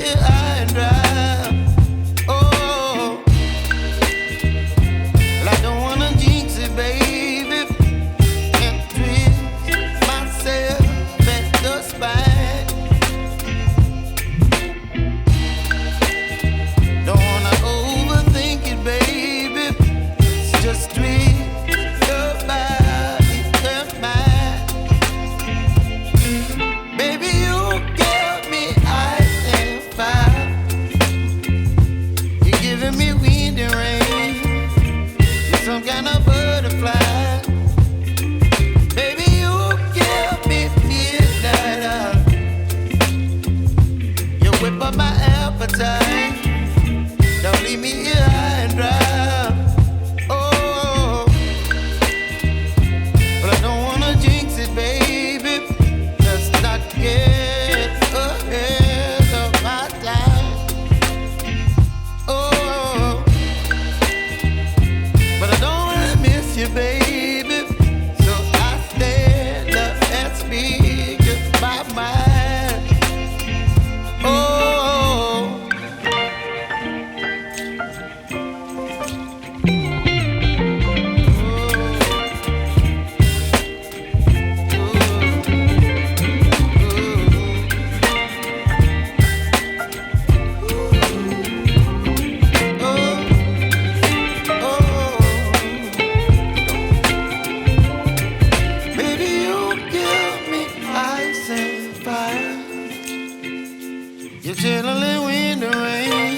here high and dry. Oh, well, I don't wanna jinx it, baby, and twist myself at the spine. Don't wanna overthink it, baby. It's just twist your body and mine. Baby, you give me ice and fire. You're giving me wind and rain. You're some kind of butterfly. Baby, you give me midnight. You whip up my appetite. Don't leave me here high and dry. Oh, but I don't wanna jinx it, baby. Let's not get ahead of my time. Oh, but I don't wanna miss you, baby. So I stand up and speak my mind. Oh. Baby, you give me ice and fire. You're chilling in wind and rain.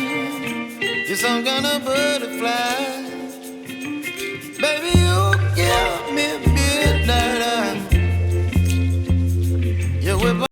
You're some kind of butterfly.